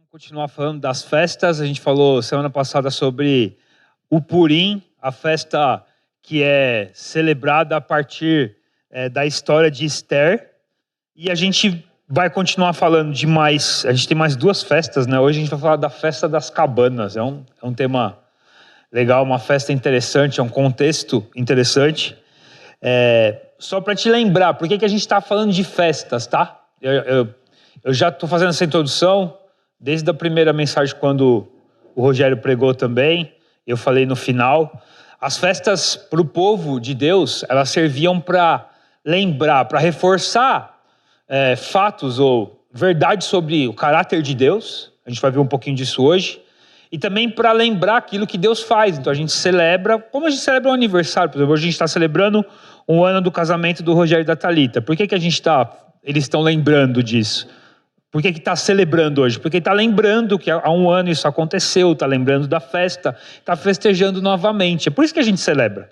Continuar falando das festas. A gente falou semana passada sobre o Purim, a festa que é celebrada a partir da história de Esther. E a gente vai continuar falando de mais... A gente tem mais duas festas, né? Hoje a gente vai falar da festa das cabanas. É um tema legal, uma festa interessante, é um contexto interessante. Só para te lembrar, por que a gente está falando de festas, tá? Eu já estou fazendo essa introdução desde a primeira mensagem, quando o Rogério pregou também, eu falei no final. As festas para o povo de Deus, elas serviam para lembrar, para reforçar fatos ou verdades sobre o caráter de Deus. A gente vai ver um pouquinho disso hoje. E também para lembrar aquilo que Deus faz. Então a gente celebra, como a gente celebra um aniversário, por exemplo, hoje a gente está celebrando um ano do casamento do Rogério e da Thalita. Por que eles estão lembrando disso? Por que está celebrando hoje? Porque está lembrando que há um ano isso aconteceu, está lembrando da festa, está festejando novamente. É por isso que a gente celebra.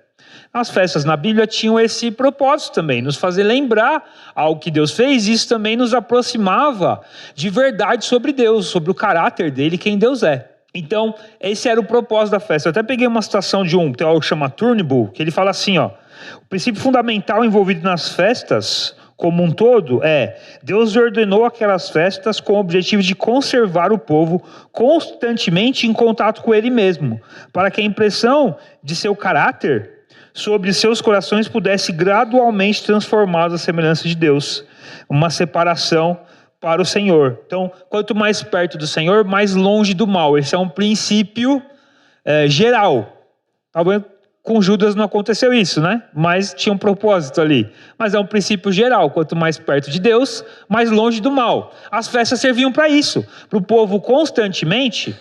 As festas na Bíblia tinham esse propósito também, nos fazer lembrar algo que Deus fez, e isso também nos aproximava de verdade sobre Deus, sobre o caráter dele, quem Deus é. Então, esse era o propósito da festa. Eu até peguei uma citação de um teólogo que chama Turnbull, que ele fala assim, o princípio fundamental envolvido nas festas como um todo Deus ordenou aquelas festas com o objetivo de conservar o povo constantemente em contato com ele mesmo, para que a impressão de seu caráter sobre seus corações pudesse gradualmente transformá-los à semelhança de Deus, uma separação para o Senhor. Então, quanto mais perto do Senhor, mais longe do mal. Esse é um princípio geral. Talvez com Judas não aconteceu isso, né? Mas tinha um propósito ali. Mas é um princípio geral. Quanto mais perto de Deus, mais longe do mal. As festas serviam para isso. Para o povo constantemente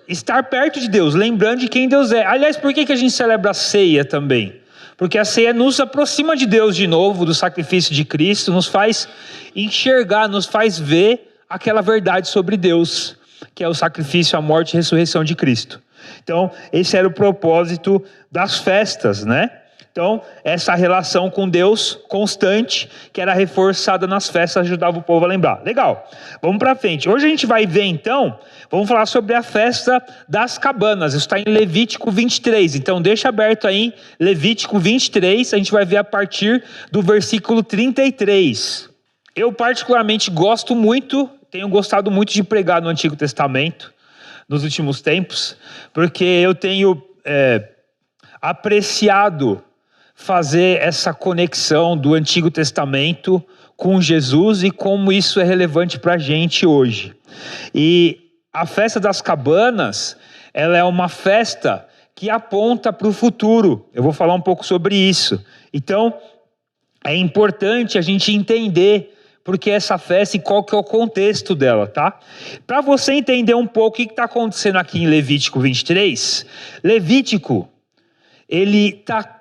estar perto de Deus, lembrando de quem Deus é. Aliás, por que a gente celebra a ceia também? Porque a ceia nos aproxima de Deus de novo, do sacrifício de Cristo, nos faz enxergar, nos faz ver aquela verdade sobre Deus, que é o sacrifício, a morte e a ressurreição de Cristo. Então, esse era o propósito das festas, né? Então, essa relação com Deus constante, que era reforçada nas festas, ajudava o povo a lembrar. Legal, vamos para frente. Hoje a gente vai ver então, vamos falar sobre a festa das cabanas. Isso está em Levítico 23, então deixa aberto aí, Levítico 23, a gente vai ver a partir do versículo 33. Eu particularmente tenho gostado muito de pregar no Antigo Testamento, nos últimos tempos, porque eu tenho apreciado fazer essa conexão do Antigo Testamento com Jesus e como isso é relevante para a gente hoje. E a festa das cabanas, ela é uma festa que aponta para o futuro. Eu vou falar um pouco sobre isso. Então, é importante a gente entender porque essa festa e qual que é o contexto dela, tá? Para você entender um pouco o que está acontecendo aqui em Levítico 23, Levítico, ele está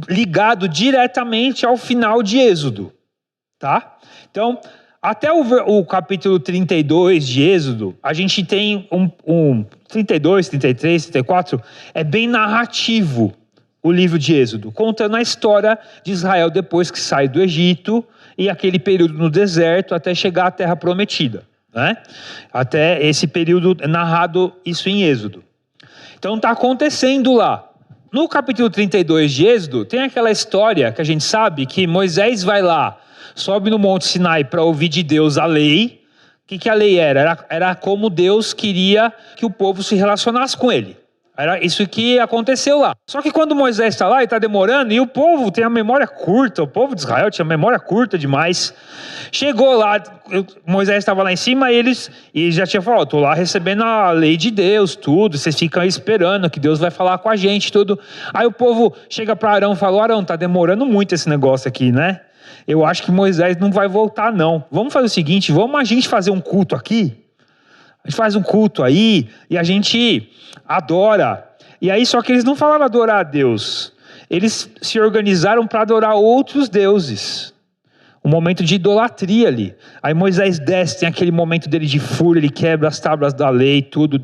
ligado diretamente ao final de Êxodo, tá? Então, até o capítulo 32 de Êxodo, a gente tem 32, 33, 34, é bem narrativo o livro de Êxodo, contando a história de Israel depois que sai do Egito, e aquele período no deserto até chegar à terra prometida, né? Até esse período é narrado isso em Êxodo. Então está acontecendo lá. No capítulo 32 de Êxodo, tem aquela história que a gente sabe que Moisés vai lá, sobe no Monte Sinai para ouvir de Deus a lei. O que a lei era? Era como Deus queria que o povo se relacionasse com ele. Era isso que aconteceu lá. Só que quando Moisés está lá, ele está demorando, e o povo tem a memória curta, o povo de Israel tinha a memória curta demais. Chegou lá, Moisés estava lá em cima, e já tinha falado, estou lá recebendo a lei de Deus, tudo, vocês ficam aí esperando que Deus vai falar com a gente, tudo. Aí o povo chega para Arão e fala, Arão, está demorando muito esse negócio aqui, né? Eu acho que Moisés não vai voltar não. Vamos fazer o seguinte, vamos a gente fazer um culto aqui? A gente faz um culto aí, e a gente adora. E aí, só que eles não falaram adorar a Deus. Eles se organizaram para adorar outros deuses. Um momento de idolatria ali. Aí Moisés desce, tem aquele momento dele de fúria, ele quebra as tábuas da lei, tudo.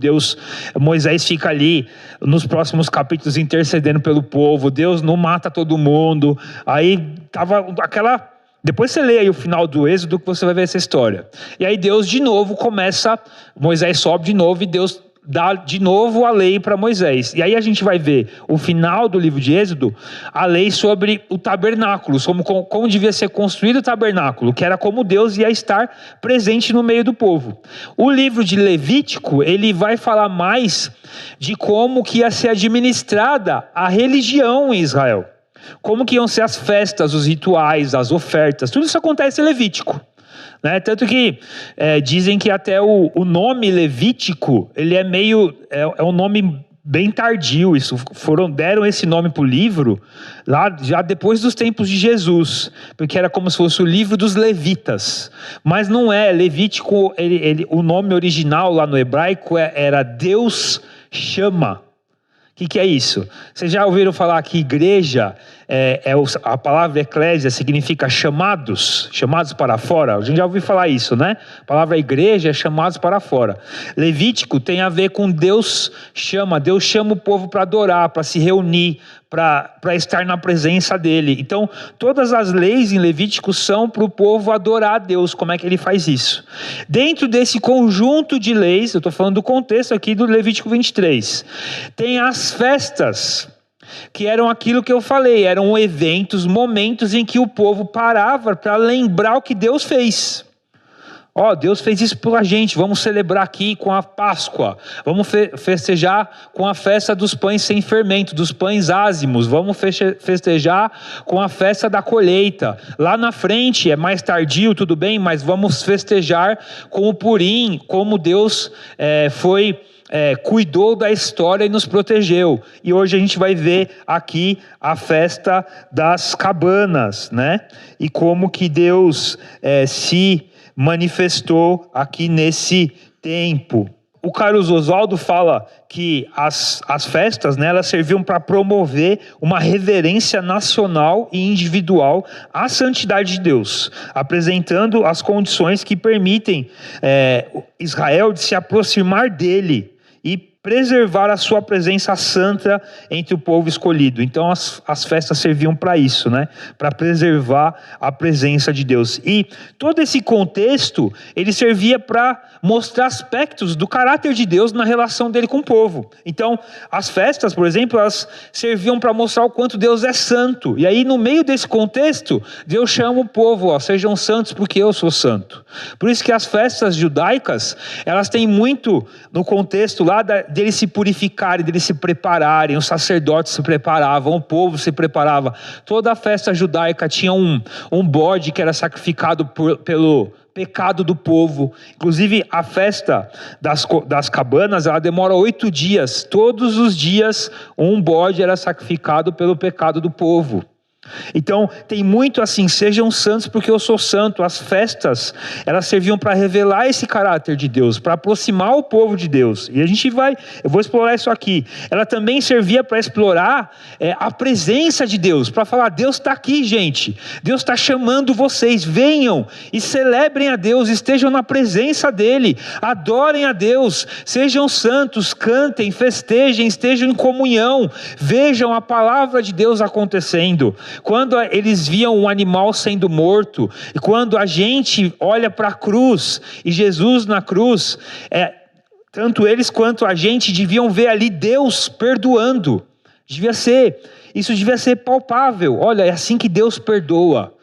Moisés fica ali, nos próximos capítulos, intercedendo pelo povo. Deus não mata todo mundo. Aí tava Depois você lê aí o final do Êxodo que você vai ver essa história. E aí Deus de novo começa, Moisés sobe de novo e Deus dá de novo a lei para Moisés. E aí a gente vai ver o final do livro de Êxodo, a lei sobre o tabernáculo, como devia ser construído o tabernáculo, que era como Deus ia estar presente no meio do povo. O livro de Levítico, ele vai falar mais de como que ia ser administrada a religião em Israel. Como que iam ser as festas, os rituais, as ofertas, tudo isso acontece em Levítico. Né? Tanto que dizem que até o nome Levítico, ele é um nome bem tardio. Deram esse nome para o livro lá já depois dos tempos de Jesus, porque era como se fosse o livro dos levitas, mas não é. Levítico, o nome original lá no hebraico era Deus chama. O que é isso? Vocês já ouviram falar que igreja, a palavra eclésia significa chamados para fora? A gente já ouviu falar isso, né? A palavra igreja é chamados para fora. Levítico tem a ver com Deus chama o povo para adorar, para se reunir, para estar na presença dele. Então, todas as leis em Levítico são para o povo adorar a Deus. Como é que ele faz isso? Dentro desse conjunto de leis, eu estou falando do contexto aqui do Levítico 23, tem as festas, que eram aquilo que eu falei, eram eventos, momentos em que o povo parava para lembrar o que Deus fez. Deus fez isso pela gente, vamos celebrar aqui com a Páscoa, vamos festejar com a festa dos pães sem fermento, dos pães ázimos, vamos festejar com a festa da colheita. Lá na frente, é mais tardio, tudo bem, mas vamos festejar com o Purim, como Deus cuidou da história e nos protegeu. E hoje a gente vai ver aqui a festa das cabanas, né? E como que Deus se manifestou aqui nesse tempo. O Carlos Oswaldo fala que as festas, né, elas serviam para promover uma reverência nacional e individual à santidade de Deus, apresentando as condições que permitem Israel de se aproximar dele e preservar a sua presença santa entre o povo escolhido. Então as festas serviam para isso, né? Para preservar a presença de Deus. E todo esse contexto, ele servia para mostrar aspectos do caráter de Deus na relação dele com o povo. Então as festas, por exemplo, elas serviam para mostrar o quanto Deus é santo. E aí no meio desse contexto, Deus chama o povo, sejam santos porque eu sou santo. Por isso que as festas judaicas, elas têm muito no contexto lá deles se purificarem, deles se prepararem, os sacerdotes se preparavam, o povo se preparava. Toda a festa judaica tinha um bode que era sacrificado pelo pecado do povo. Inclusive a festa das cabanas, ela demora 8 dias. Todos os dias um bode era sacrificado pelo pecado do povo. Então tem muito assim, sejam santos porque eu sou santo. As festas, elas serviam para revelar esse caráter de Deus, para aproximar o povo de Deus. E eu vou explorar isso aqui. Ela também servia para explorar a presença de Deus, para falar, Deus está aqui, gente, Deus está chamando vocês, venham e celebrem a Deus, estejam na presença dele, adorem a Deus, sejam santos, cantem, festejem, estejam em comunhão, vejam a palavra de Deus acontecendo. Quando eles viam um animal sendo morto, e quando a gente olha para a cruz, e Jesus na cruz, tanto eles quanto a gente deviam ver ali Deus perdoando. Isso devia ser palpável. Olha, é assim que Deus perdoa.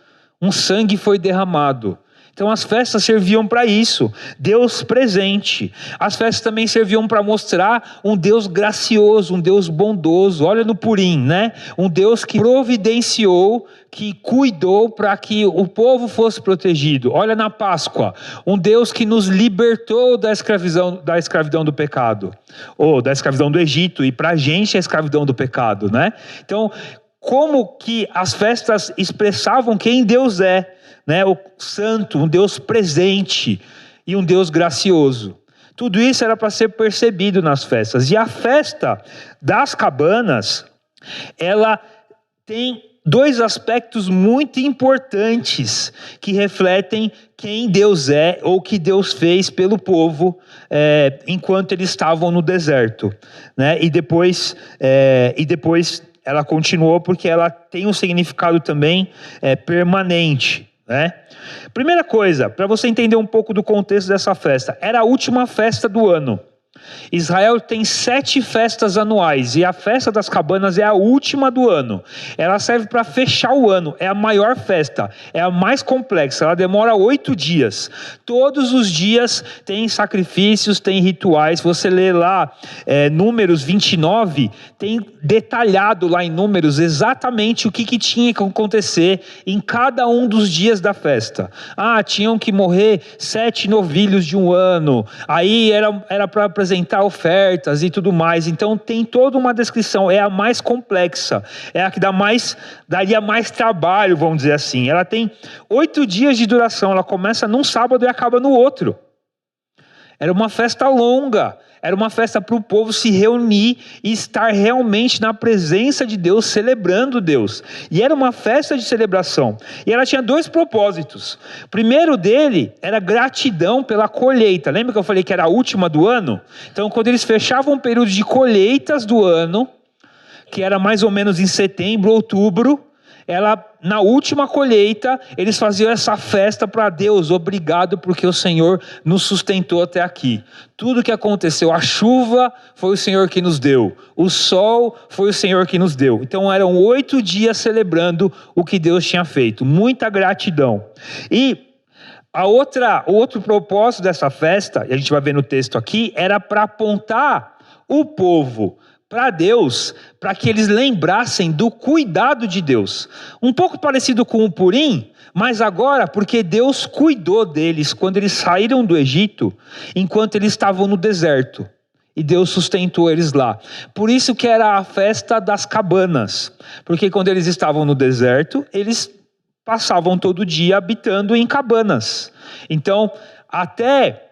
Um sangue foi derramado. Então as festas serviam para isso, Deus presente. As festas também serviam para mostrar um Deus gracioso, um Deus bondoso. Olha no Purim, né? Um Deus que providenciou, que cuidou para que o povo fosse protegido. Olha na Páscoa, um Deus que nos libertou da escravidão do pecado, ou da escravidão do Egito, e para a gente a escravidão do pecado, né? Então, como que as festas expressavam quem Deus é? Né, o santo, um Deus presente e um Deus gracioso. Tudo isso era para ser percebido nas festas. E a festa das cabanas, ela tem 2 aspectos muito importantes que refletem quem Deus é ou que Deus fez pelo povo enquanto eles estavam no deserto, né? E depois ela continuou porque ela tem um significado também permanente. né? Primeira coisa, para você entender um pouco do contexto dessa festa, era a última festa do ano. Israel tem 7 festas anuais e a festa das cabanas é a última do ano. Ela serve para fechar o ano, é a maior festa, é a mais complexa, ela demora 8 dias. Todos os dias tem sacrifícios, tem rituais. Você lê lá Números 29, tem detalhado lá em Números exatamente o que tinha que acontecer em cada um dos dias da festa. Tinham que morrer 7 novilhos de um ano, aí era para apresentar ofertas e tudo mais. Então tem toda uma descrição, é a mais complexa, é a que daria mais trabalho, vamos dizer assim. Ela tem 8 dias de duração, ela começa num sábado e acaba no outro. Era uma festa longa, era uma festa para o povo se reunir e estar realmente na presença de Deus, celebrando Deus. E era uma festa de celebração. E ela tinha 2 propósitos. O primeiro dele era gratidão pela colheita. Lembra que eu falei que era a última do ano? Então, quando eles fechavam o período de colheitas do ano, que era mais ou menos em setembro, outubro, na última colheita, eles faziam essa festa para Deus. Obrigado porque o Senhor nos sustentou até aqui. Tudo que aconteceu, a chuva foi o Senhor que nos deu, o sol foi o Senhor que nos deu. Então eram 8 dias celebrando o que Deus tinha feito. Muita gratidão. E o outro propósito dessa festa, e a gente vai ver no texto aqui, era para apontar o povo para Deus, para que eles lembrassem do cuidado de Deus. Um pouco parecido com o Purim, mas agora porque Deus cuidou deles quando eles saíram do Egito, enquanto eles estavam no deserto. E Deus sustentou eles lá. Por isso que era a festa das cabanas. Porque quando eles estavam no deserto, eles passavam todo dia habitando em cabanas. Então, até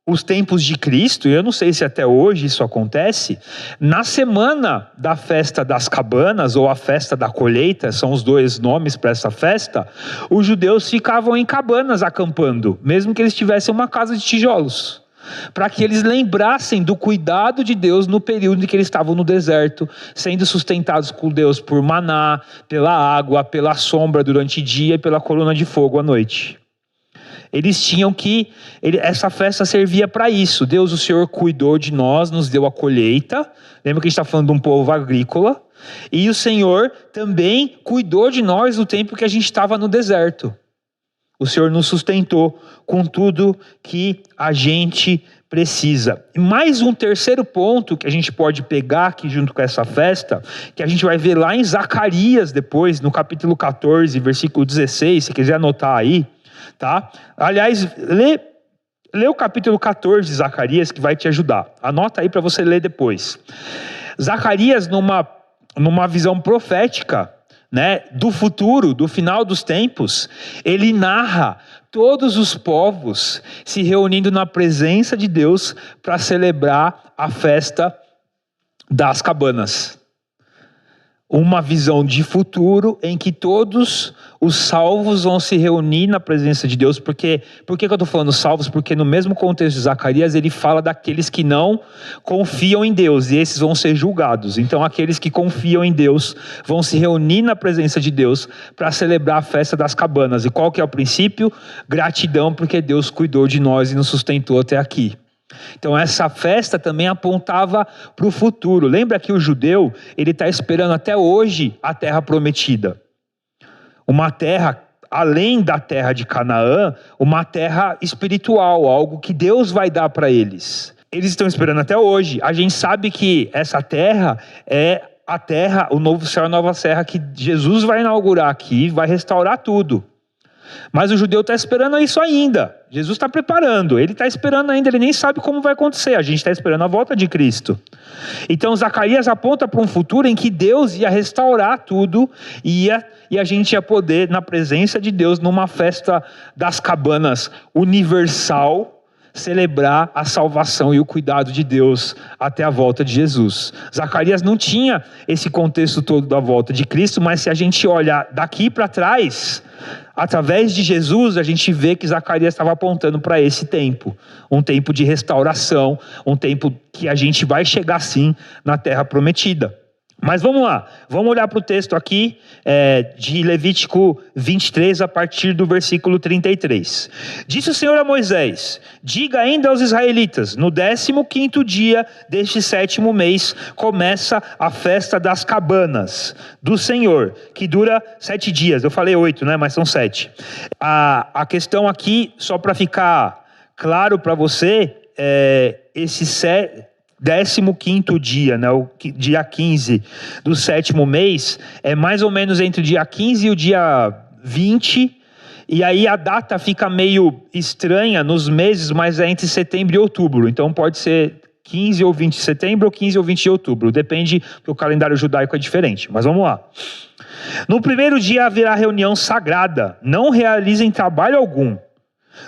os tempos de Cristo, eu não sei se até hoje isso acontece, na semana da festa das cabanas, ou a festa da colheita, são os 2 nomes para essa festa, os judeus ficavam em cabanas acampando, mesmo que eles tivessem uma casa de tijolos, para que eles lembrassem do cuidado de Deus no período em que eles estavam no deserto, sendo sustentados por Deus por maná, pela água, pela sombra durante o dia e pela coluna de fogo à noite. Essa festa servia para isso. Deus, o Senhor, cuidou de nós, nos deu a colheita. Lembra que a gente está falando de um povo agrícola? E o Senhor também cuidou de nós no tempo que a gente estava no deserto. O Senhor nos sustentou com tudo que a gente precisa. E mais um terceiro ponto que a gente pode pegar aqui junto com essa festa, que a gente vai ver lá em Zacarias depois, no capítulo 14, versículo 16, se quiser anotar aí. Tá? Aliás, lê o capítulo 14 de Zacarias, que vai te ajudar. Anota aí para você ler depois. Zacarias, numa visão profética, né, do futuro, do final dos tempos, ele narra todos os povos se reunindo na presença de Deus para celebrar a festa das cabanas. Uma visão de futuro em que todos os salvos vão se reunir na presença de Deus. Por que eu estou falando salvos? Porque no mesmo contexto de Zacarias, ele fala daqueles que não confiam em Deus, e esses vão ser julgados. Então aqueles que confiam em Deus vão se reunir na presença de Deus para celebrar a festa das cabanas. E qual que é o princípio? Gratidão, porque Deus cuidou de nós e nos sustentou até aqui. Então essa festa também apontava para o futuro. Lembra que o judeu, ele está esperando até hoje a terra prometida. Uma terra, além da terra de Canaã, uma terra espiritual, algo que Deus vai dar para eles. Eles estão esperando até hoje. A gente sabe que essa terra é a terra, o novo céu e a nova terra que Jesus vai inaugurar aqui, vai restaurar tudo. Mas o judeu está esperando isso ainda. Jesus está preparando, ele está esperando ainda, ele nem sabe como vai acontecer. A gente está esperando a volta de Cristo. Então Zacarias aponta para um futuro em que Deus ia restaurar tudo e a gente ia poder, na presença de Deus, numa festa das cabanas universal, celebrar a salvação e o cuidado de Deus até a volta de Jesus. Zacarias não tinha esse contexto todo da volta de Cristo, mas se a gente olhar daqui para trás, através de Jesus, a gente vê que Zacarias estava apontando para esse tempo, um tempo de restauração, um tempo que a gente vai chegar sim na terra prometida. Mas vamos lá, vamos olhar para o texto aqui de Levítico 23, a partir do versículo 33. Disse o Senhor a Moisés: diga ainda aos israelitas, no 15º dia deste 7º mês, começa a festa das cabanas do Senhor, que dura 7 dias. Eu falei 8, né? Mas são 7. A questão aqui, só para ficar claro para você, esse 15º dia, né, o dia 15 do 7º mês, é mais ou menos entre o dia 15 e o dia 20, e aí a data fica meio estranha nos meses, mas é entre setembro e outubro, então pode ser 15 ou 20 de setembro ou 15 ou 20 de outubro, depende, porque o calendário judaico é diferente, mas vamos lá. No primeiro dia haverá reunião sagrada, não realizem trabalho algum.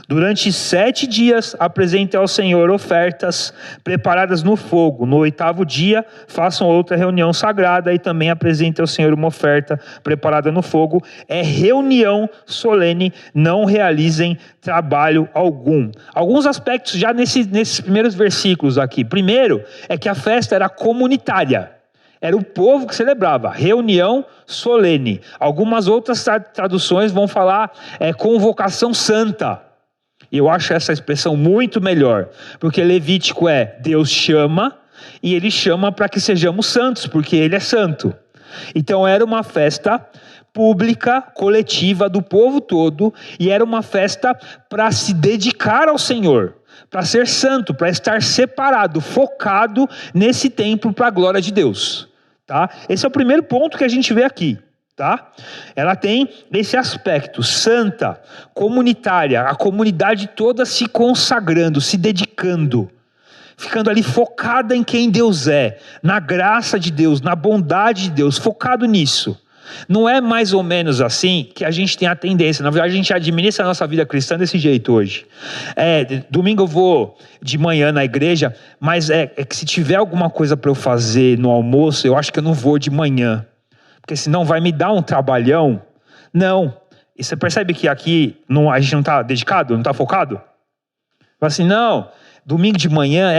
Durante 7 dias apresentem ao Senhor ofertas preparadas no fogo. No 8º dia façam outra reunião sagrada e também apresentem ao Senhor uma oferta preparada no fogo. É reunião solene, não realizem trabalho algum. Alguns aspectos já nesses primeiros versículos aqui. Primeiro é que a festa era comunitária. Era o povo que celebrava, reunião solene. Algumas outras traduções vão falar convocação santa. E eu acho essa expressão muito melhor, porque Levítico Deus chama, e Ele chama para que sejamos santos, porque Ele é santo. Então era uma festa pública, coletiva, do povo todo, e era uma festa para se dedicar ao Senhor, para ser santo, para estar separado, focado nesse templo para a glória de Deus. Tá? Esse é o primeiro ponto que a gente vê aqui. Tá? Ela tem esse aspecto santa, comunitária, a comunidade toda se consagrando, se dedicando, ficando ali focada em quem Deus é, na graça de Deus, na bondade de Deus, focado nisso. Não é mais ou menos assim que a gente tem a tendência, na verdade a gente administra a nossa vida cristã desse jeito hoje. Domingo eu vou de manhã na igreja, mas é que se tiver alguma coisa para eu fazer no almoço, eu acho que eu não vou de manhã, porque senão vai me dar um trabalhão. Não. E você percebe que aqui a gente não está dedicado, não está focado? Fala assim, não, domingo de manhã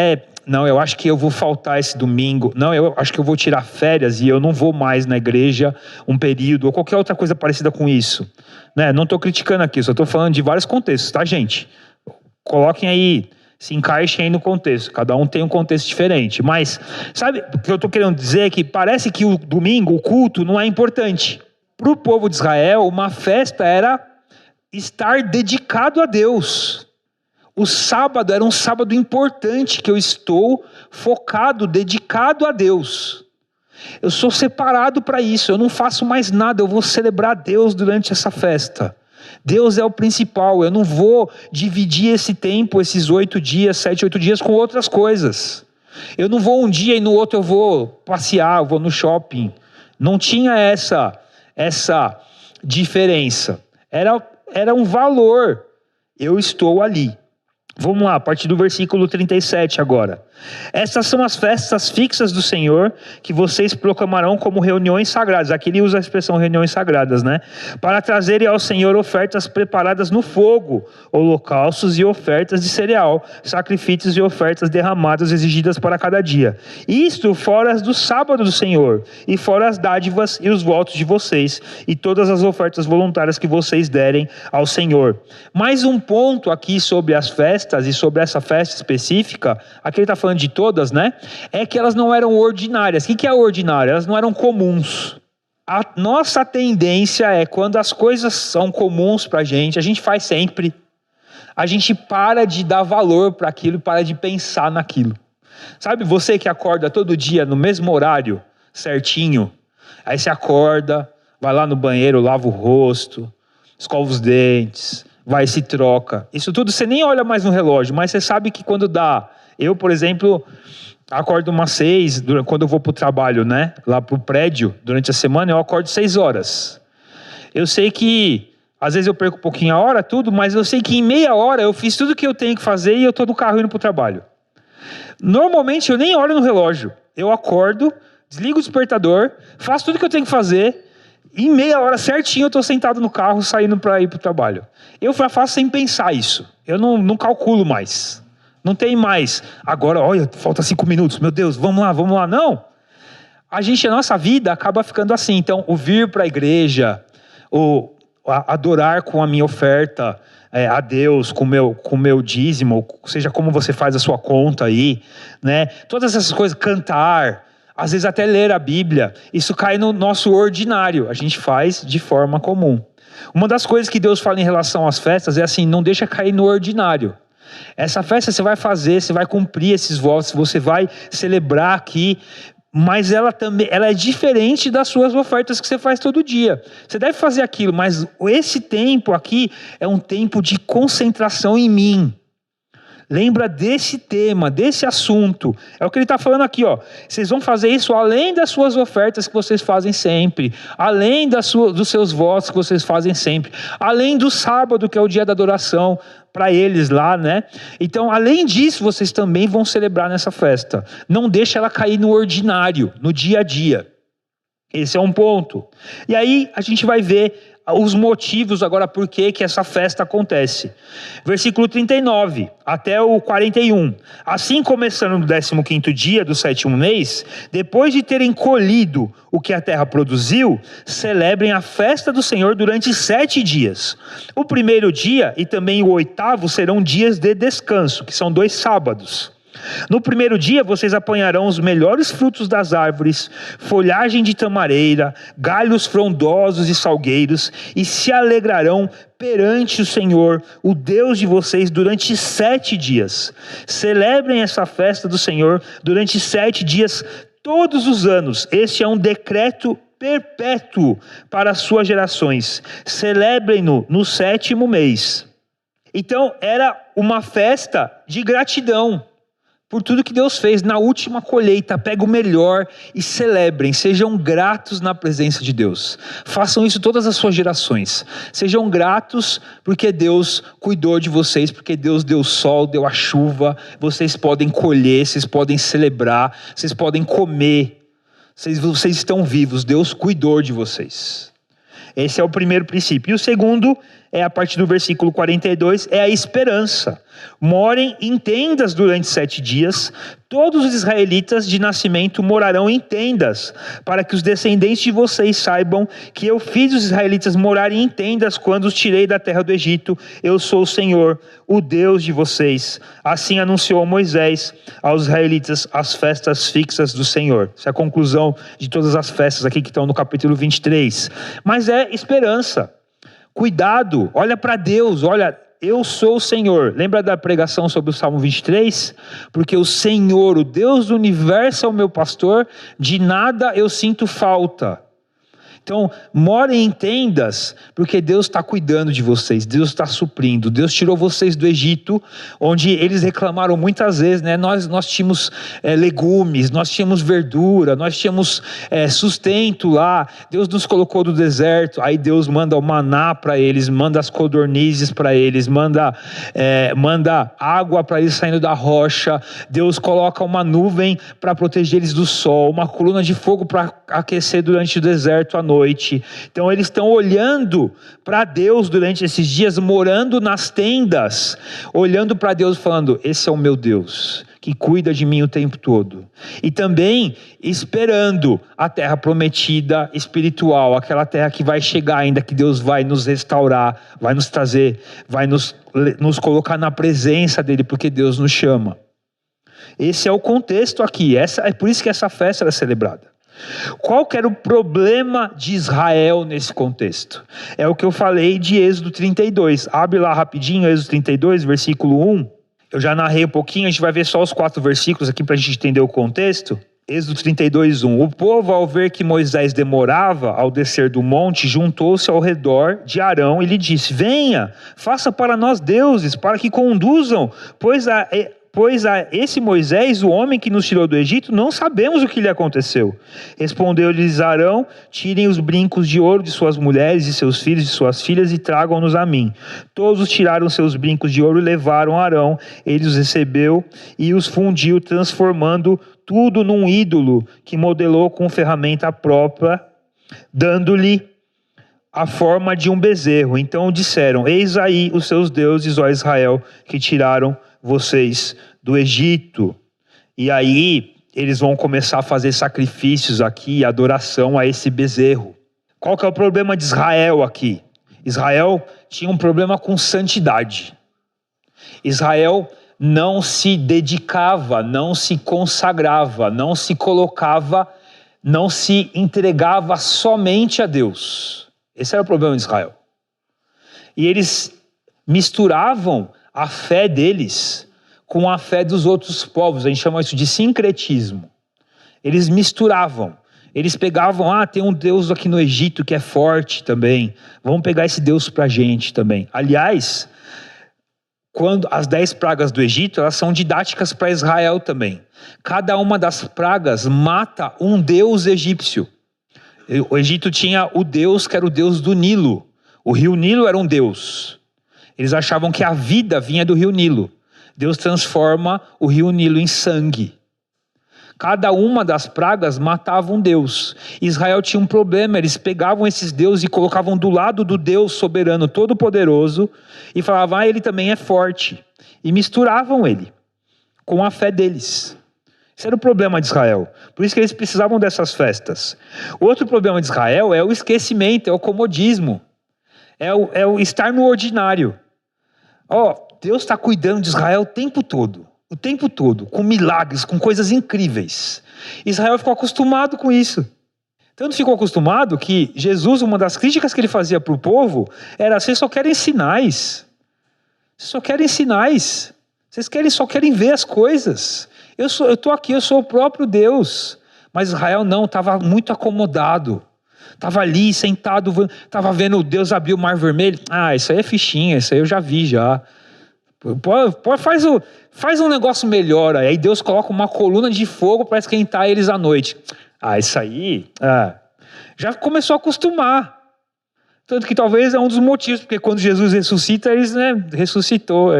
não, eu acho que eu vou faltar esse domingo. Não, eu acho que eu vou tirar férias e eu não vou mais na igreja um período, ou qualquer outra coisa parecida com isso. Né? Não estou criticando aqui, só estou falando de vários contextos, tá, gente? Coloquem aí, se encaixem aí no contexto, cada um tem um contexto diferente, mas sabe o que eu estou querendo dizer? É que parece que o domingo, o culto, não é importante. Para o povo de Israel, uma festa era estar dedicado a Deus. O sábado era um sábado importante, que eu estou focado, dedicado a Deus. Eu sou separado para isso, eu não faço mais nada, eu vou celebrar Deus durante essa festa. Deus é o principal, eu não vou dividir esse tempo, esses 8 dias, 7, 8 dias com outras coisas. Eu não vou um dia e no outro eu vou passear, eu vou no shopping. Não tinha essa diferença. Era um valor, eu estou ali. Vamos lá, a partir do versículo 37 agora. Essas são as festas fixas do Senhor, que vocês proclamarão como reuniões sagradas. Aqui ele usa a expressão reuniões sagradas, né? Para trazerem ao Senhor ofertas preparadas no fogo, holocaustos e ofertas de cereal, sacrifícios e ofertas derramadas exigidas para cada dia. Isto fora as do sábado do Senhor, e fora as dádivas e os votos de vocês, e todas as ofertas voluntárias que vocês derem ao Senhor. Mais um ponto aqui sobre as festas, e sobre essa festa específica, aqui ele está falando de todas, né? É que elas não eram ordinárias. O que é ordinário? Elas não eram comuns. A nossa tendência é, quando as coisas são comuns para a gente faz sempre, a gente para de dar valor para aquilo, para de pensar naquilo. Sabe, você que acorda todo dia no mesmo horário, certinho, aí você acorda, vai lá no banheiro, lava o rosto, escova os dentes, vai e se troca. Isso tudo você nem olha mais no relógio, mas você sabe que quando dá... Eu, por exemplo, acordo umas 6, quando eu vou para o trabalho, né? Lá para o prédio, durante a semana, eu acordo 6 horas. Eu sei que, às vezes eu perco um pouquinho a hora, tudo, mas eu sei que em meia hora eu fiz tudo o que eu tenho que fazer e eu estou no carro indo para o trabalho. Normalmente eu nem olho no relógio. Eu acordo, desligo o despertador, faço tudo o que eu tenho que fazer, em meia hora certinho eu estou sentado no carro, saindo para ir para o trabalho. Eu faço sem pensar isso. Eu não calculo mais. Não tem mais. Agora, olha, falta 5 minutos. Meu Deus, vamos lá. Não. a nossa vida acaba ficando assim. Então, o vir para a igreja, o adorar com a minha oferta a Deus, com o meu dízimo, seja como você faz a sua conta aí, né? Todas essas coisas, cantar, às vezes até ler a Bíblia, isso cai no nosso ordinário, a gente faz de forma comum. Uma das coisas que Deus fala em relação às festas é assim, não deixa cair no ordinário. Essa festa você vai fazer, você vai cumprir esses votos, você vai celebrar aqui, mas ela é diferente das suas ofertas que você faz todo dia. Você deve fazer aquilo, mas esse tempo aqui é um tempo de concentração em mim. Lembra desse tema, desse assunto. É o que ele está falando aqui, ó. Vocês vão fazer isso além das suas ofertas que vocês fazem sempre, além dos seus votos que vocês fazem sempre, além do sábado, que é o dia da adoração para eles lá, né? Então, além disso, vocês também vão celebrar nessa festa. Não deixa ela cair no ordinário, no dia a dia. Esse é um ponto. E aí a gente vai ver os motivos agora por que essa festa acontece. Versículo 39 até o 41. Assim, começando no 15º dia do 7º mês, depois de terem colhido o que a terra produziu, celebrem a festa do Senhor durante 7 dias. O primeiro dia e também o 8º serão dias de descanso, que são 2 sábados. No primeiro dia vocês apanharão os melhores frutos das árvores, folhagem de tamareira, galhos frondosos e salgueiros, e se alegrarão perante o Senhor, o Deus de vocês, durante 7 dias. Celebrem essa festa do Senhor durante 7 dias todos os anos. Este é um decreto perpétuo para as suas gerações. Celebrem-no no 7º mês. Então era uma festa de gratidão por tudo que Deus fez. Na última colheita, pega o melhor e celebrem, sejam gratos na presença de Deus. Façam isso todas as suas gerações. Sejam gratos porque Deus cuidou de vocês, porque Deus deu o sol, deu a chuva, vocês podem colher, vocês podem celebrar, vocês podem comer, vocês estão vivos, Deus cuidou de vocês. Esse é o primeiro princípio. E o segundo é a partir do versículo 42, é a esperança. Morem em tendas durante 7 dias. Todos os israelitas de nascimento morarão em tendas, para que os descendentes de vocês saibam que eu fiz os israelitas morarem em tendas quando os tirei da terra do Egito. Eu sou o Senhor, o Deus de vocês. Assim anunciou Moisés aos israelitas as festas fixas do Senhor. Essa é a conclusão de todas as festas aqui que estão no capítulo 23. Mas é esperança. Cuidado, olha para Deus, olha, eu sou o Senhor. Lembra da pregação sobre o Salmo 23? Porque o Senhor, o Deus do universo é o meu pastor, de nada eu sinto falta. Então, morem em tendas, porque Deus está cuidando de vocês, Deus está suprindo. Deus tirou vocês do Egito, onde eles reclamaram muitas vezes, né? Nós tínhamos legumes, nós tínhamos verdura, nós tínhamos sustento lá. Deus nos colocou do deserto, aí Deus manda o maná para eles, manda as codornizes para eles, manda água para eles saindo da rocha. Deus coloca uma nuvem para proteger eles do sol, uma coluna de fogo para aquecer durante o deserto à noite. Então eles estão olhando para Deus durante esses dias, morando nas tendas, olhando para Deus falando, esse é o meu Deus, que cuida de mim o tempo todo. E também esperando a terra prometida espiritual, aquela terra que vai chegar ainda, que Deus vai nos restaurar, vai nos trazer, vai nos colocar na presença dele, porque Deus nos chama. Esse é o contexto aqui, é por isso que essa festa era celebrada. Qual que era o problema de Israel nesse contexto? É o que eu falei de Êxodo 32. Abre lá rapidinho, Êxodo 32, versículo 1. Eu já narrei um pouquinho, a gente vai ver só os 4 versículos aqui para a gente entender o contexto. Êxodo 32, 1. O povo, ao ver que Moisés demorava ao descer do monte, juntou-se ao redor de Arão e lhe disse, venha, faça para nós deuses, para que conduzam, pois a esse Moisés, o homem que nos tirou do Egito, não sabemos o que lhe aconteceu. Respondeu-lhes Arão, tirem os brincos de ouro de suas mulheres e seus filhos e suas filhas e tragam-nos a mim. Todos tiraram seus brincos de ouro e levaram a Arão. Ele os recebeu e os fundiu, transformando tudo num ídolo que modelou com ferramenta própria, dando-lhe a forma de um bezerro. Então disseram, eis aí os seus deuses, ó Israel, que tiraram vocês do Egito. E aí eles vão começar a fazer sacrifícios aqui, adoração a esse bezerro. Qual que é o problema de Israel aqui? Israel tinha um problema com santidade. Israel não se dedicava, não se consagrava, não se colocava, não se entregava somente a Deus. Esse era o problema de Israel. E eles misturavam a fé deles com a fé dos outros povos. A gente chama isso de sincretismo. Eles misturavam. Eles pegavam, tem um Deus aqui no Egito que é forte também. Vamos pegar esse Deus pra gente também. Aliás, quando as 10 pragas do Egito, elas são didáticas para Israel também. Cada uma das pragas mata um deus egípcio. O Egito tinha o deus que era o deus do Nilo. O rio Nilo era um deus. Eles achavam que a vida vinha do rio Nilo. Deus transforma o rio Nilo em sangue. Cada uma das pragas matava um deus. Israel tinha um problema, eles pegavam esses deuses e colocavam do lado do Deus soberano todo-poderoso e falavam, ele também é forte. E misturavam ele com a fé deles. Esse era o problema de Israel. Por isso que eles precisavam dessas festas. O outro problema de Israel é o esquecimento, é o comodismo. É o estar no ordinário. Deus está cuidando de Israel o tempo todo, com milagres, com coisas incríveis. Israel ficou acostumado com isso. Tanto ficou acostumado que Jesus, uma das críticas que ele fazia para o povo, era, vocês só querem sinais. Vocês só querem sinais. Vocês só querem ver as coisas. Eu estou aqui, eu sou o próprio Deus. Mas Israel não, estava muito acomodado. Estava ali, sentado, estava vendo Deus abrir o Mar Vermelho. Isso aí é fichinha, isso aí eu já vi já. Faz um negócio melhor. Aí Deus coloca uma coluna de fogo para esquentar eles à noite. Isso aí... já começou a acostumar. Tanto que talvez é um dos motivos, porque quando Jesus ressuscita, eles ressuscitou.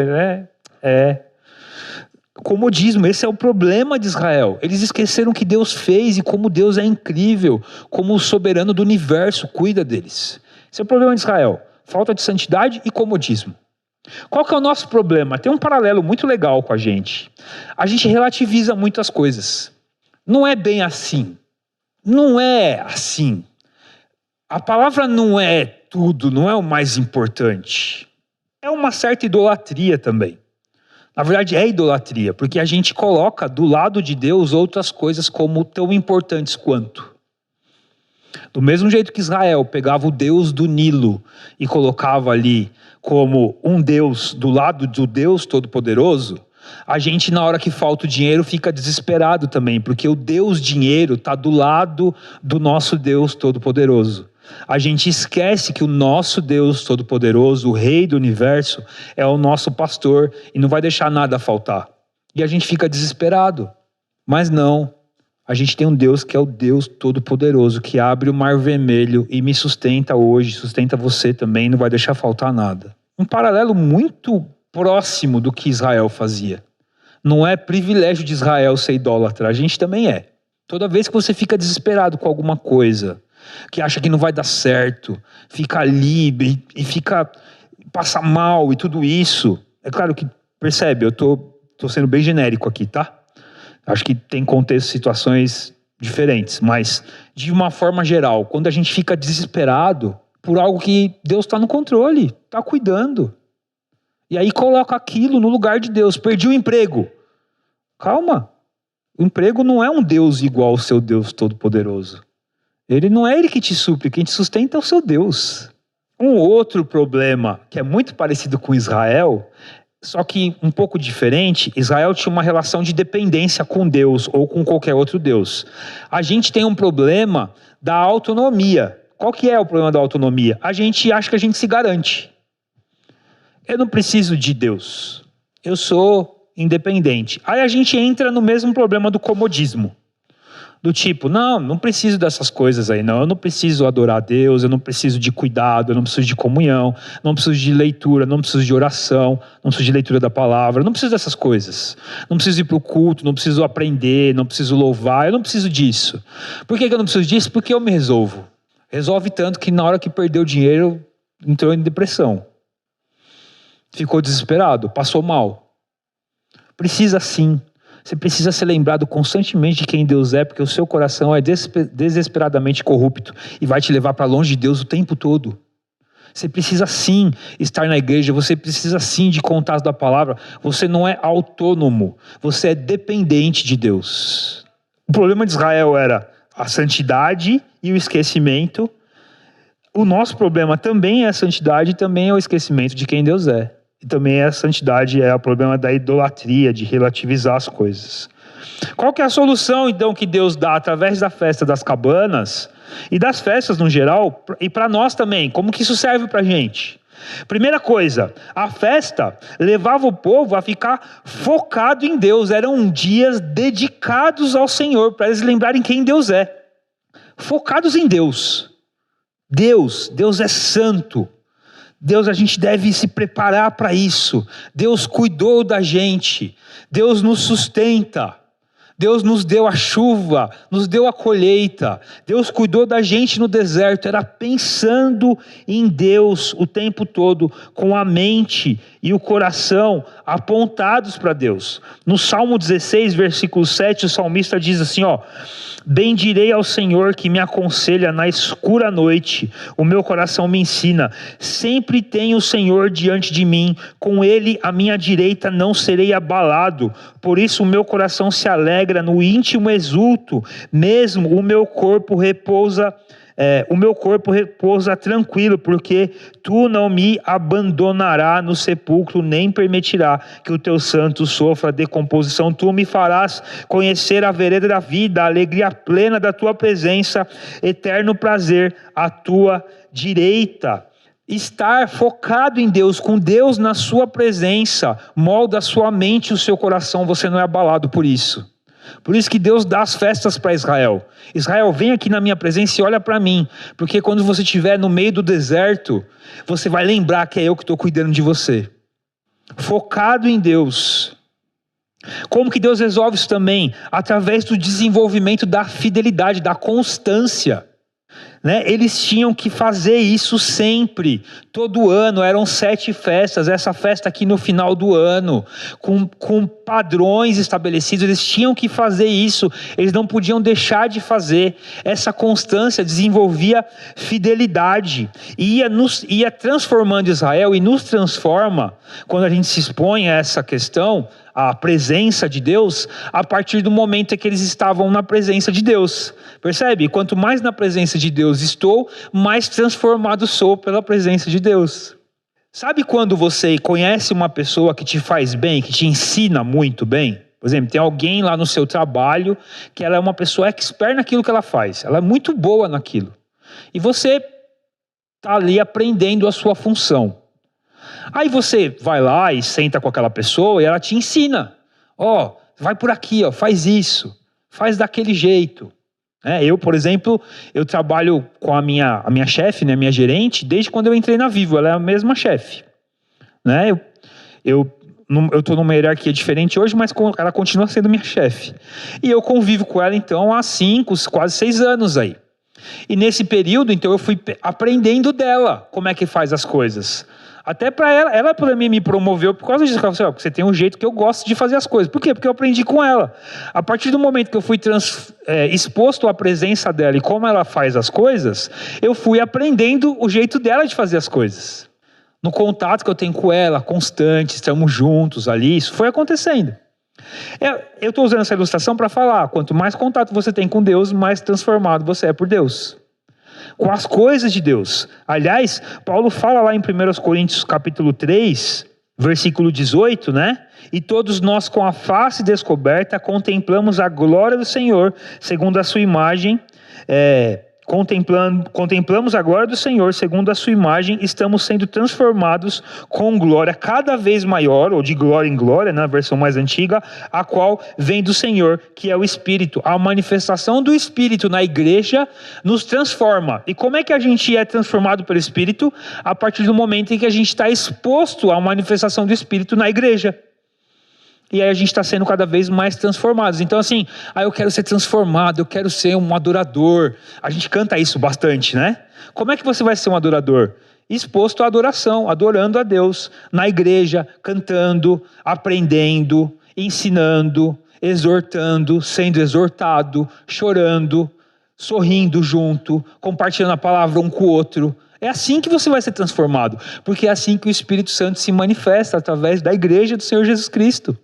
Comodismo, esse é o problema de Israel. Eles esqueceram o que Deus fez e como Deus é incrível, como o soberano do universo cuida deles. Esse é o problema de Israel. Falta de santidade e comodismo. Qual que é o nosso problema? Tem um paralelo muito legal com a gente. A gente relativiza muitas coisas. Não é bem assim. Não é assim. A palavra não é tudo, não é o mais importante. É uma certa idolatria também. Na verdade é idolatria, porque a gente coloca do lado de Deus outras coisas como tão importantes quanto. Do mesmo jeito que Israel pegava o Deus do Nilo e colocava ali como um Deus do lado do Deus Todo-Poderoso, a gente na hora que falta o dinheiro fica desesperado também, porque o Deus dinheiro está do lado do nosso Deus Todo-Poderoso. A gente esquece que o nosso Deus Todo-Poderoso, o Rei do Universo, é o nosso pastor e não vai deixar nada faltar. E a gente fica desesperado. Mas não, a gente tem um Deus que é o Deus Todo-Poderoso, que abre o Mar Vermelho e me sustenta hoje, sustenta você também, não vai deixar faltar nada. Um paralelo muito próximo do que Israel fazia. Não é privilégio de Israel ser idólatra, a gente também é. Toda vez que você fica desesperado com alguma coisa, que acha que não vai dar certo, fica livre e passa mal e tudo isso. É claro que, percebe, eu tô sendo bem genérico aqui, tá? Acho que tem contextos, situações diferentes, mas de uma forma geral, quando a gente fica desesperado por algo que Deus está no controle, está cuidando, e aí coloca aquilo no lugar de Deus. Perdi o emprego. Calma, o emprego não é um Deus igual ao seu Deus Todo-Poderoso. Ele não é ele que te supre, quem te sustenta é o seu Deus. Um outro problema que é muito parecido com Israel, só que um pouco diferente, Israel tinha uma relação de dependência com Deus ou com qualquer outro Deus. A gente tem um problema da autonomia. Qual que é o problema da autonomia? A gente acha que a gente se garante. Eu não preciso de Deus. Eu sou independente. Aí a gente entra no mesmo problema do comodismo. Do tipo, não preciso dessas coisas aí, não. Eu não preciso adorar a Deus, eu não preciso de cuidado, eu não preciso de comunhão, não preciso de leitura, não preciso de oração, não preciso de leitura da palavra, eu não preciso dessas coisas. Não preciso ir para o culto, não preciso aprender, não preciso louvar, eu não preciso disso. Por que eu não preciso disso? Porque eu me resolvo. Resolve tanto que na hora que perdeu o dinheiro, entrou em depressão. Ficou desesperado, passou mal. Precisa sim. Você precisa ser lembrado constantemente de quem Deus é, porque o seu coração é desesperadamente corrupto e vai te levar para longe de Deus o tempo todo. Você precisa sim estar na igreja, você precisa sim de contato da palavra. Você não é autônomo, você é dependente de Deus. O problema de Israel era a santidade e o esquecimento. O nosso problema também é a santidade e também é o esquecimento de quem Deus é. E também a santidade é o problema da idolatria, de relativizar as coisas. Qual que é a solução, então, que Deus dá através da festa das cabanas e das festas no geral, e para nós também? Como que isso serve para a gente? Primeira coisa, a festa levava o povo a ficar focado em Deus. Eram dias dedicados ao Senhor, para eles lembrarem quem Deus é. Focados em Deus. Deus é santo. Deus, a gente deve se preparar para isso. Deus cuidou da gente. Deus nos sustenta. Deus nos deu a chuva, nos deu a colheita. Deus cuidou da gente no deserto. Era pensando em Deus o tempo todo, com a mente e o coração apontados para Deus. No Salmo 16, versículo 7, o salmista diz assim, bendirei ao Senhor que me aconselha na escura noite, o meu coração me ensina, sempre tenho o Senhor diante de mim, com ele à minha direita não serei abalado, por isso o meu coração se alegra, no íntimo exulto, mesmo o meu corpo repousa tranquilo, porque tu não me abandonarás no sepulcro, nem permitirá que o teu santo sofra decomposição. Tu me farás conhecer a vereda da vida, a alegria plena da tua presença, eterno prazer à tua direita. Estar focado em Deus, com Deus na sua presença, molda a sua mente e o seu coração, você não é abalado por isso. Por isso que Deus dá as festas para Israel. Israel, vem aqui na minha presença e olha para mim, porque quando você estiver no meio do deserto, você vai lembrar que é eu que estou cuidando de você. Focado em Deus. Como que Deus resolve isso também? Através do desenvolvimento da fidelidade, da constância. Eles tinham que fazer isso sempre, todo ano, eram 7 festas, essa festa aqui no final do ano, com padrões estabelecidos, eles tinham que fazer isso, eles não podiam deixar de fazer. Essa constância desenvolvia fidelidade, e ia transformando Israel, e nos transforma, quando a gente se expõe a essa questão, a presença de Deus, a partir do momento em que eles estavam na presença de Deus. Percebe? Quanto mais na presença de Deus estou, mais transformado sou pela presença de Deus. Sabe quando você conhece uma pessoa que te faz bem, que te ensina muito bem? Por exemplo, tem alguém lá no seu trabalho que ela é uma pessoa expert naquilo que ela faz. Ela é muito boa naquilo. E você está ali aprendendo a sua função. Aí você vai lá e senta com aquela pessoa e ela te ensina. Vai por aqui, faz isso, faz daquele jeito. Eu, por exemplo, eu trabalho com a minha chefe, minha gerente, desde quando eu entrei na Vivo, ela é a mesma chefe. Eu estou numa hierarquia diferente hoje, mas ela continua sendo minha chefe. E eu convivo com ela, então, há 5, quase 6 anos aí. E nesse período, então, eu fui aprendendo dela como é que faz as coisas. Até para ela para mim me promoveu por causa disso. Ela falou porque você tem um jeito que eu gosto de fazer as coisas. Por quê? Porque eu aprendi com ela. A partir do momento que eu fui exposto à presença dela e como ela faz as coisas, eu fui aprendendo o jeito dela de fazer as coisas. No contato que eu tenho com ela, constante, estamos juntos ali, isso foi acontecendo. Eu estou usando essa ilustração para falar, quanto mais contato você tem com Deus, mais transformado você é por Deus. Com as coisas de Deus. Aliás, Paulo fala lá em 1 Coríntios capítulo 3, versículo 18, E todos nós com a face descoberta contemplamos a glória do Senhor, segundo a sua imagem, contemplamos a glória do Senhor, segundo a sua imagem, estamos sendo transformados com glória cada vez maior, ou de glória em glória, na versão mais antiga, a qual vem do Senhor, que é o Espírito. A manifestação do Espírito na igreja nos transforma. E como é que a gente é transformado pelo Espírito? A partir do momento em que a gente está exposto à manifestação do Espírito na igreja. E aí a gente está sendo cada vez mais transformados. Então assim, eu quero ser transformado, eu quero ser um adorador. A gente canta isso bastante, Como é que você vai ser um adorador? Exposto à adoração, adorando a Deus, na igreja, cantando, aprendendo, ensinando. exortando, sendo exortado, chorando, sorrindo junto, compartilhando a palavra um com o outro. É assim que você vai ser transformado, porque é assim que o Espírito Santo se manifesta através da igreja do Senhor Jesus Cristo.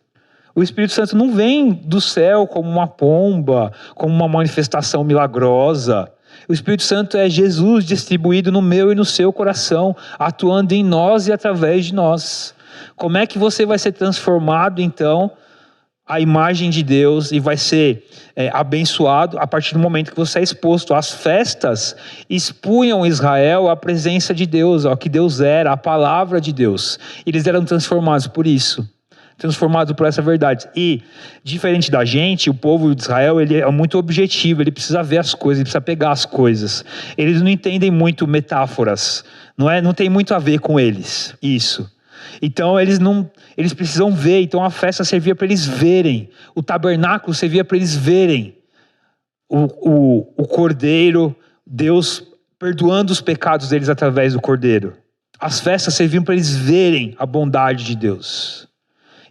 O Espírito Santo não vem do céu como uma pomba, como uma manifestação milagrosa. O Espírito Santo é Jesus distribuído no meu e no seu coração, atuando em nós e através de nós. Como é que você vai ser transformado, então, à imagem de Deus e vai ser abençoado a partir do momento que você é exposto? As festas expunham Israel à presença de Deus, ao que Deus era, a palavra de Deus. Eles eram transformados por isso. Transformado por essa verdade. E, diferente da gente, o povo de Israel, ele é muito objetivo, ele precisa ver as coisas, ele precisa pegar as coisas. Eles não entendem muito metáforas, não tem muito a ver com eles, isso. Então, eles precisam ver, então a festa servia para eles verem, o tabernáculo servia para eles verem o Cordeiro, Deus perdoando os pecados deles através do Cordeiro. As festas serviam para eles verem a bondade de Deus.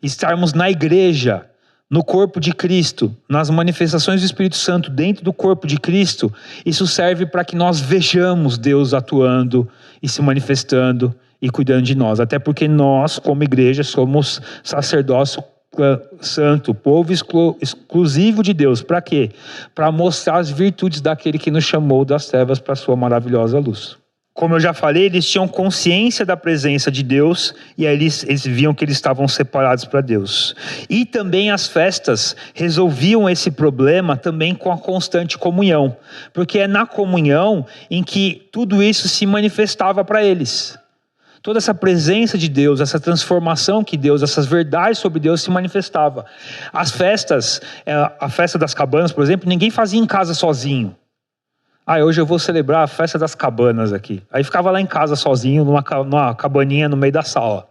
Estarmos na igreja, no corpo de Cristo, nas manifestações do Espírito Santo dentro do corpo de Cristo, isso serve para que nós vejamos Deus atuando e se manifestando e cuidando de nós. Até porque nós, como igreja, somos sacerdócio santo, povo exclusivo de Deus. Para quê? Para mostrar as virtudes daquele que nos chamou das trevas para a sua maravilhosa luz. Como eu já falei, eles tinham consciência da presença de Deus e aí eles viam que eles estavam separados para Deus. E também as festas resolviam esse problema também com a constante comunhão, porque é na comunhão em que tudo isso se manifestava para eles. Toda essa presença de Deus, essa transformação que Deus, essas verdades sobre Deus se manifestava. As festas, a festa das cabanas, por exemplo, ninguém fazia em casa sozinho. Hoje eu vou celebrar a festa das cabanas aqui. Aí ficava lá em casa sozinho, numa cabaninha no meio da sala.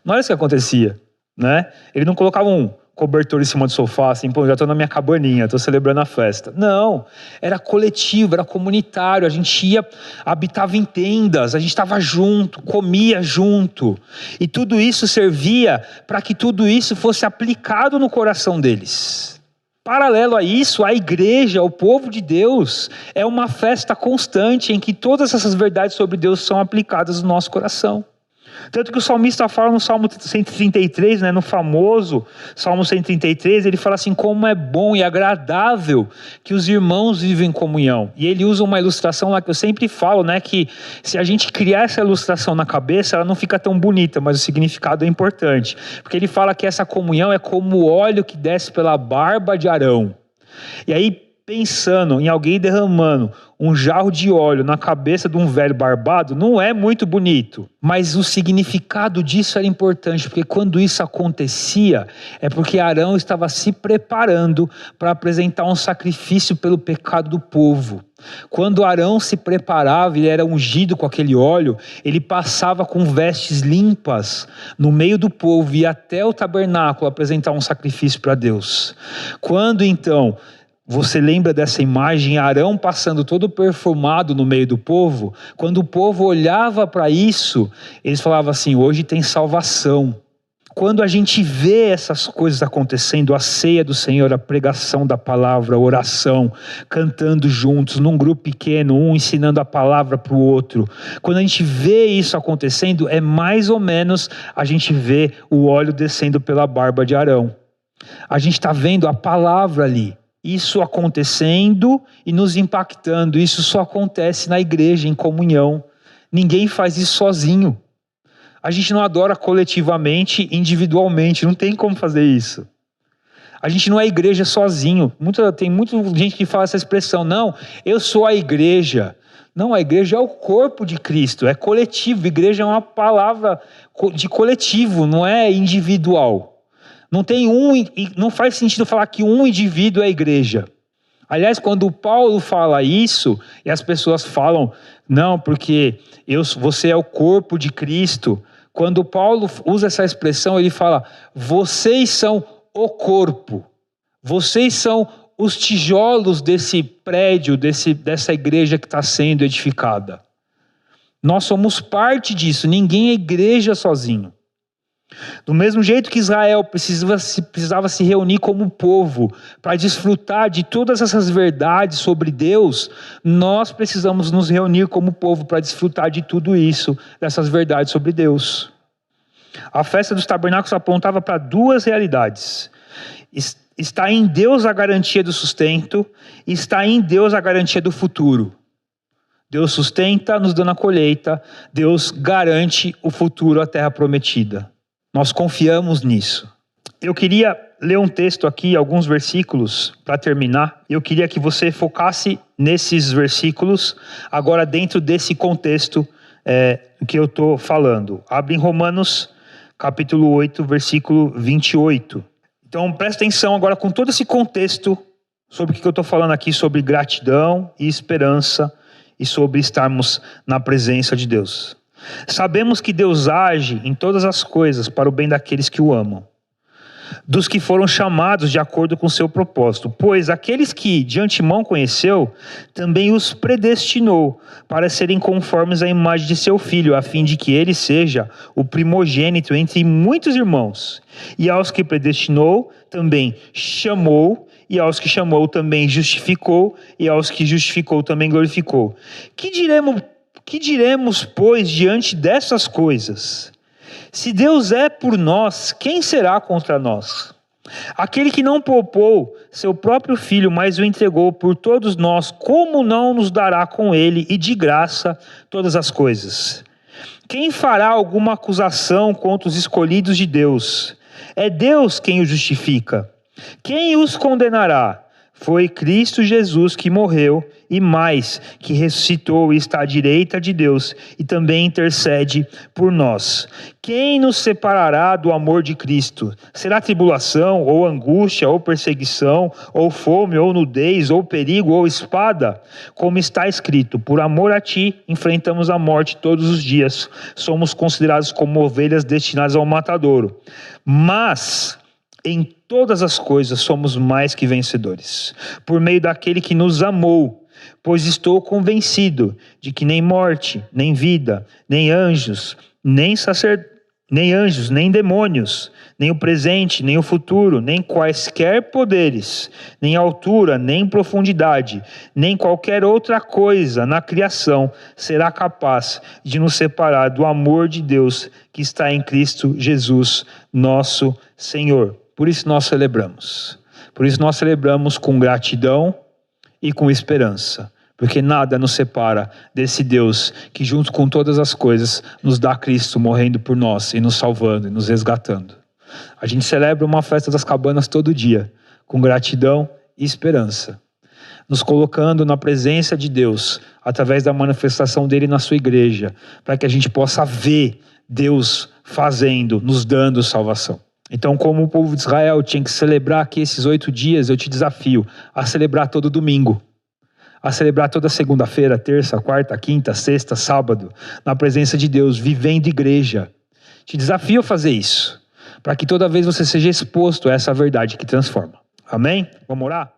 Não era isso que acontecia, né? Ele não colocava um cobertor em cima do sofá, assim, já estou na minha cabaninha, estou celebrando a festa. Não, era coletivo, era comunitário, a gente habitava em tendas, a gente estava junto, comia junto. E tudo isso servia para que tudo isso fosse aplicado no coração deles. Paralelo a isso, a igreja, o povo de Deus, é uma festa constante em que todas essas verdades sobre Deus são aplicadas no nosso coração. Tanto que o salmista fala no Salmo 133, no famoso Salmo 133, ele fala assim, como é bom e agradável que os irmãos vivem em comunhão. E ele usa uma ilustração lá que eu sempre falo, que se a gente criar essa ilustração na cabeça, ela não fica tão bonita, mas o significado é importante. Porque ele fala que essa comunhão é como o óleo que desce pela barba de Arão. E aí, pensando em alguém derramando um jarro de óleo na cabeça de um velho barbado, não é muito bonito. Mas o significado disso era importante, porque quando isso acontecia, é porque Arão estava se preparando para apresentar um sacrifício pelo pecado do povo. Quando Arão se preparava, ele era ungido com aquele óleo, ele passava com vestes limpas no meio do povo e ia até o tabernáculo apresentar um sacrifício para Deus. Quando então você lembra dessa imagem, Arão passando todo perfumado no meio do povo? Quando o povo olhava para isso, eles falavam assim, hoje tem salvação. Quando a gente vê essas coisas acontecendo, a ceia do Senhor, a pregação da palavra, a oração, cantando juntos, num grupo pequeno, um ensinando a palavra para o outro. Quando a gente vê isso acontecendo, é mais ou menos a gente vê o óleo descendo pela barba de Arão. A gente está vendo a palavra ali. Isso acontecendo e nos impactando, isso só acontece na igreja, em comunhão. Ninguém faz isso sozinho. A gente não adora coletivamente, individualmente, não tem como fazer isso. A gente não é igreja sozinho. Tem muita gente que fala essa expressão, não, eu sou a igreja. Não, a igreja é o corpo de Cristo, é coletivo. Igreja é uma palavra de coletivo, não é individual. Não faz sentido falar que um indivíduo é a igreja. Aliás, quando Paulo fala isso, e as pessoas falam, não, porque você é o corpo de Cristo. Quando Paulo usa essa expressão, ele fala, vocês são o corpo. Vocês são os tijolos desse prédio, dessa igreja que está sendo edificada. Nós somos parte disso, ninguém é igreja sozinho. Do mesmo jeito que Israel precisava se reunir como povo para desfrutar de todas essas verdades sobre Deus, nós precisamos nos reunir como povo para desfrutar de tudo isso, dessas verdades sobre Deus. A festa dos tabernáculos apontava para duas realidades. Está em Deus a garantia do sustento, e está em Deus a garantia do futuro. Deus sustenta nos dando a colheita, Deus garante o futuro, a terra prometida. Nós confiamos nisso. Eu queria ler um texto aqui, alguns versículos, para terminar. Eu queria que você focasse nesses versículos, agora dentro desse contexto que eu estou falando. Abre em Romanos, capítulo 8, versículo 28. Então, presta atenção agora com todo esse contexto sobre o que eu estou falando aqui, sobre gratidão e esperança, e sobre estarmos na presença de Deus. Sabemos que Deus age em todas as coisas para o bem daqueles que o amam, dos que foram chamados de acordo com o seu propósito. Pois aqueles que de antemão conheceu, também os predestinou para serem conformes à imagem de seu Filho, a fim de que ele seja o primogênito entre muitos irmãos. E aos que predestinou, também chamou, e aos que chamou, também justificou, e aos que justificou, também glorificou. Que diremos, pois, diante dessas coisas? Se Deus é por nós, quem será contra nós? Aquele que não poupou seu próprio Filho, mas o entregou por todos nós, como não nos dará com ele e de graça todas as coisas? Quem fará alguma acusação contra os escolhidos de Deus? É Deus quem os justifica. Quem os condenará? Foi Cristo Jesus que morreu e mais, que ressuscitou e está à direita de Deus e também intercede por nós. Quem nos separará do amor de Cristo? Será tribulação, ou angústia, ou perseguição, ou fome, ou nudez, ou perigo, ou espada? Como está escrito, por amor a ti enfrentamos a morte todos os dias. Somos considerados como ovelhas destinadas ao matadouro. Mas em todas as coisas somos mais que vencedores, por meio daquele que nos amou. Pois estou convencido de que nem morte, nem vida, nem anjos, nem demônios, nem o presente, nem o futuro, nem quaisquer poderes, nem altura, nem profundidade, nem qualquer outra coisa na criação será capaz de nos separar do amor de Deus que está em Cristo Jesus, nosso Senhor. Por isso nós celebramos. Por isso nós celebramos com gratidão e com esperança. Porque nada nos separa desse Deus que junto com todas as coisas nos dá Cristo morrendo por nós e nos salvando e nos resgatando. A gente celebra uma festa das cabanas todo dia, com gratidão e esperança. Nos colocando na presença de Deus, através da manifestação dele na sua igreja, para que a gente possa ver Deus fazendo, nos dando salvação. Então, como o povo de Israel tinha que celebrar aqui esses 8 dias, eu te desafio a celebrar todo domingo, a celebrar toda segunda-feira, terça, quarta, quinta, sexta, sábado, na presença de Deus, vivendo igreja. Te desafio a fazer isso, para que toda vez você seja exposto a essa verdade que transforma. Amém? Vamos orar?